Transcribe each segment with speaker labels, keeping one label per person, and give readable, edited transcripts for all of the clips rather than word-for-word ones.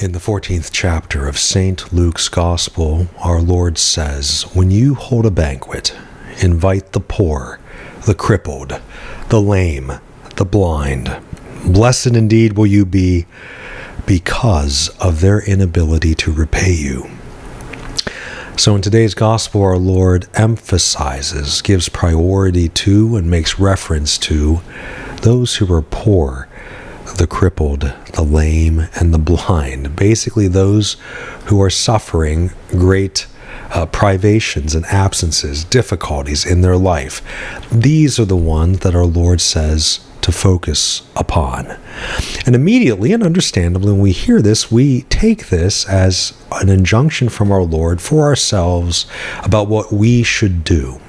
Speaker 1: In the 14th chapter of St. Luke's Gospel, our Lord says, "When you hold a banquet, invite the poor, the crippled, the lame, the blind. Blessed indeed will you be because of their inability to repay you." So in today's Gospel, our Lord emphasizes, gives priority to, and makes reference to those who are poor, the crippled, the lame, and the blind. Basically those who are suffering great privations and absences, difficulties in their life. These are the ones that our Lord says to focus upon. And immediately and understandably, when we hear this, we take this as an injunction from our Lord for ourselves about what we should do.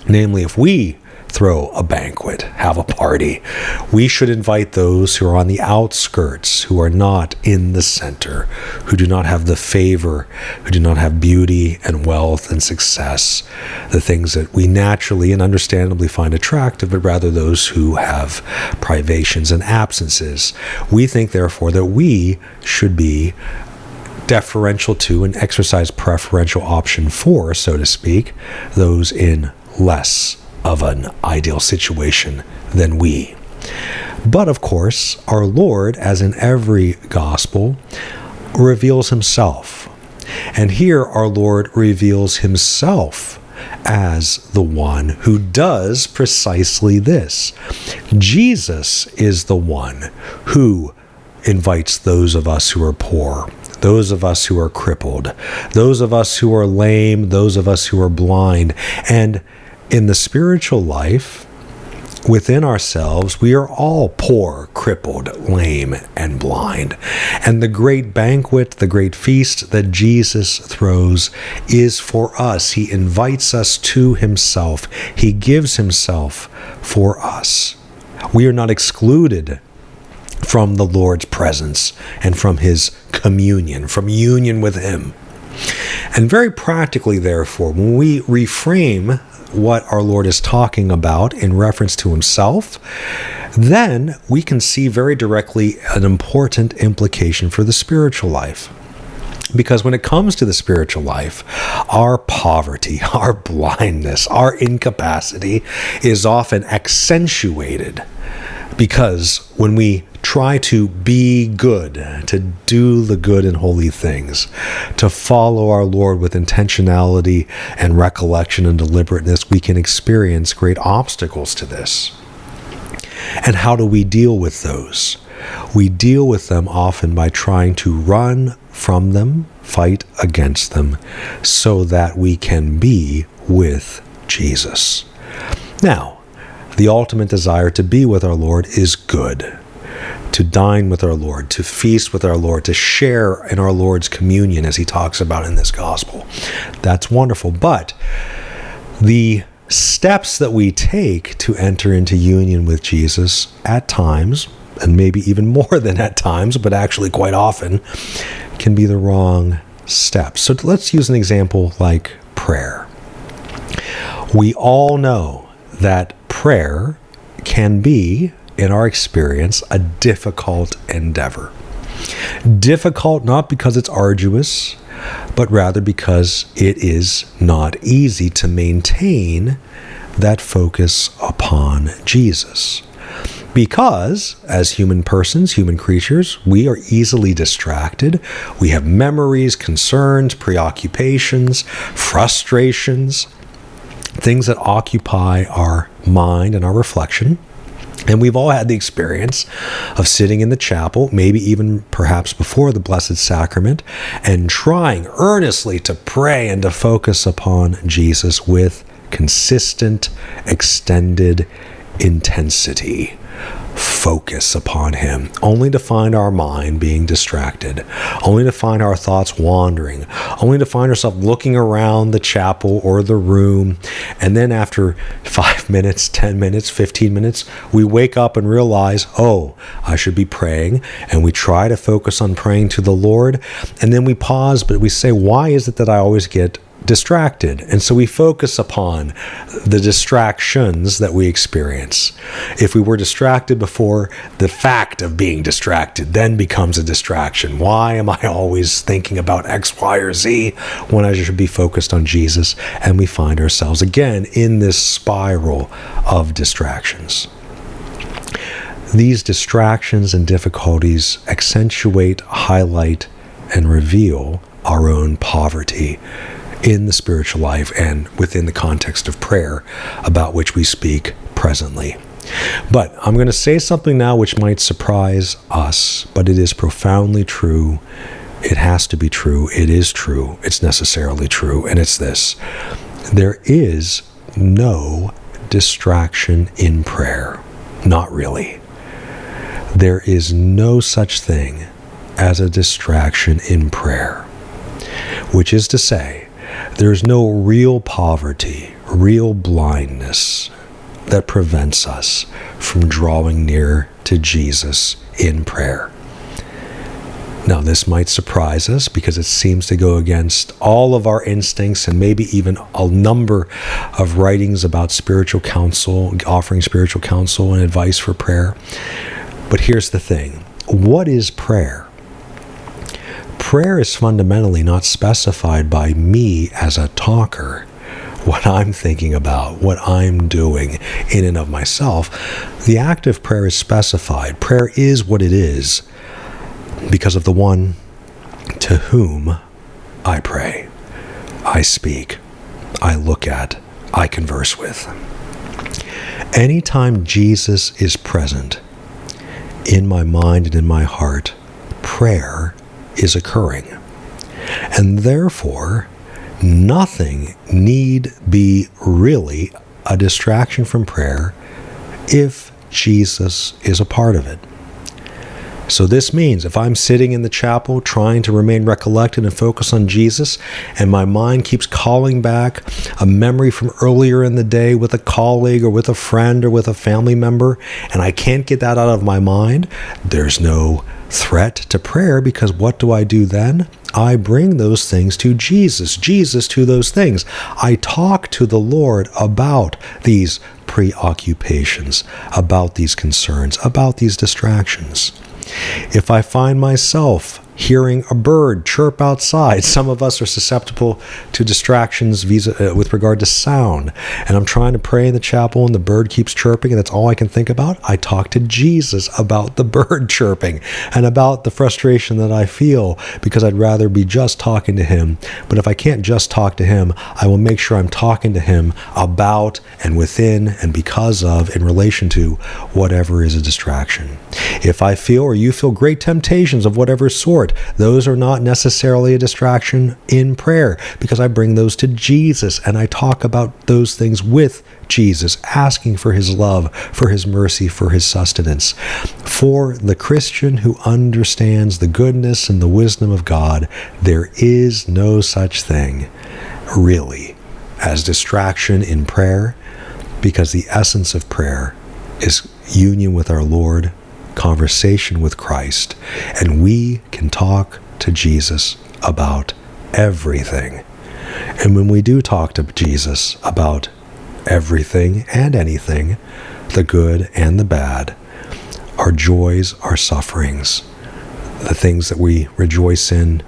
Speaker 1: Namely, if we throw a banquet, have a party, we should invite those who are on the outskirts, who are not in the center, who do not have the favor, who do not have beauty and wealth and success, the things that we naturally and understandably find attractive, but rather those who have privations and absences. We think, therefore, that we should be deferential to and exercise preferential option for, so to speak, those in less of an ideal situation than we. But of course, our Lord, as in every gospel, reveals himself. And here our Lord reveals himself as the one who does precisely this. Jesus is the one who invites those of us who are poor, those of us who are crippled, those of us who are lame, those of us who are blind. And in the spiritual life, within ourselves, we are all poor, crippled, lame, and blind. And the great banquet, the great feast that Jesus throws is for us. He invites us to himself. He gives himself for us. We are not excluded from the Lord's presence and from his communion, from union with him. And very practically, therefore, when we reframe what our Lord is talking about in reference to himself, then we can see very directly an important implication for the spiritual life. Because when it comes to the spiritual life, our poverty, our blindness, our incapacity is often accentuated. Because when we try to be good, to do the good and holy things, to follow our Lord with intentionality and recollection and deliberateness, we can experience great obstacles to this. And how do we deal with those? We deal with them often by trying to run from them, fight against them, so that we can be with Jesus. Now, the ultimate desire to be with our Lord is good. To dine with our Lord, to feast with our Lord, to share in our Lord's communion, as he talks about in this gospel. That's wonderful. But the steps that we take to enter into union with Jesus at times, and maybe even more than at times, but actually quite often, can be the wrong steps. So let's use an example like prayer. We all know that prayer can be, in our experience, a difficult endeavor. Difficult not because it's arduous, but rather because it is not easy to maintain that focus upon Jesus. Because, as human persons, human creatures, we are easily distracted. We have memories, concerns, preoccupations, frustrations, things that occupy our mind and our reflection. And we've all had the experience of sitting in the chapel, maybe even perhaps before the Blessed Sacrament, and trying earnestly to pray and to focus upon Jesus with consistent, extended intensity. Focus upon him, only to find our mind being distracted, only to find our thoughts wandering, only to find ourselves looking around the chapel or the room, and then after 5 minutes, 10 minutes, 15 minutes, we wake up and realize, oh, I should be praying, and we try to focus on praying to the Lord, and then we pause, but we say, why is it that I always get distracted. And so we focus upon the distractions that we experience. If we were distracted before, the fact of being distracted then becomes a distraction. Why am I always thinking about X, Y, or Z when I should be focused on Jesus? And we find ourselves again in this spiral of distractions. These distractions and difficulties accentuate, highlight, and reveal our own poverty in the spiritual life and within the context of prayer, about which we speak presently. But I'm going to say something now which might surprise us, but it is profoundly true. It has to be true. It is true. It's necessarily true. And it's this: there is no distraction in prayer. Not really. There is no such thing as a distraction in prayer, which is to say, there's no real poverty, real blindness that prevents us from drawing near to Jesus in prayer. Now, this might surprise us because it seems to go against all of our instincts and maybe even a number of writings about spiritual counsel, offering spiritual counsel and advice for prayer. But here's the thing. What is prayer? Prayer is fundamentally not specified by me as a talker, what I'm thinking about, what I'm doing in and of myself. The act of prayer is specified. Prayer is what it is because of the one to whom I pray, I speak, I look at, I converse with. Anytime Jesus is present in my mind and in my heart, prayer is occurring. And therefore, nothing need be really a distraction from prayer if Jesus is a part of it. So this means if I'm sitting in the chapel trying to remain recollected and focus on Jesus, and my mind keeps calling back a memory from earlier in the day with a colleague or with a friend or with a family member, and I can't get that out of my mind, there's no threat to prayer, because what do I do then? I bring those things to Jesus, Jesus to those things. I talk to the Lord about these preoccupations, about these concerns, about these distractions. If I find myself hearing a bird chirp outside, some of us are susceptible to distractions with regard to sound, and I'm trying to pray in the chapel and the bird keeps chirping and that's all I can think about, I talk to Jesus about the bird chirping and about the frustration that I feel, because I'd rather be just talking to him. But if I can't just talk to him, I will make sure I'm talking to him about and within and because of, in relation to, whatever is a distraction. If I feel or you feel great temptations of whatever sort, those are not necessarily a distraction in prayer, because I bring those to Jesus and I talk about those things with Jesus, asking for his love, for his mercy, for his sustenance. For the Christian who understands the goodness and the wisdom of God, there is no such thing, really, as distraction in prayer, because the essence of prayer is union with our Lord, conversation with Christ, and we can talk to Jesus about everything. And when we do talk to Jesus about everything and anything, the good and the bad, our joys, our sufferings, the things that we rejoice in,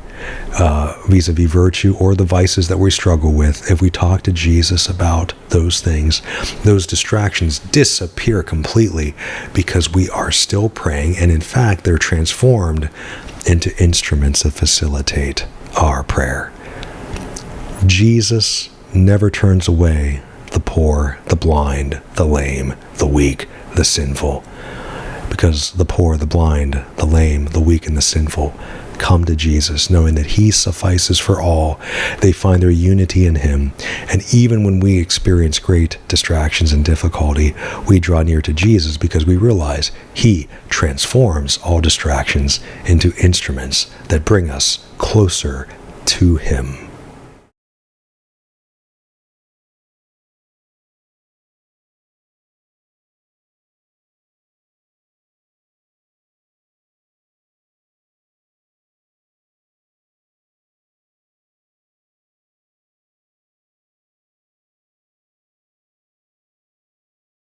Speaker 1: vis-a-vis virtue, or the vices that we struggle with, if we talk to Jesus about those things, those distractions disappear completely, because we are still praying, and in fact they're transformed into instruments that facilitate our prayer. Jesus never turns away the poor, the blind, the lame, the weak, the sinful, because the poor, the blind, the lame, the weak, and the sinful come to Jesus, knowing that he suffices for all. They find their unity in him. And even when we experience great distractions and difficulty, we draw near to Jesus because we realize he transforms all distractions into instruments that bring us closer to him.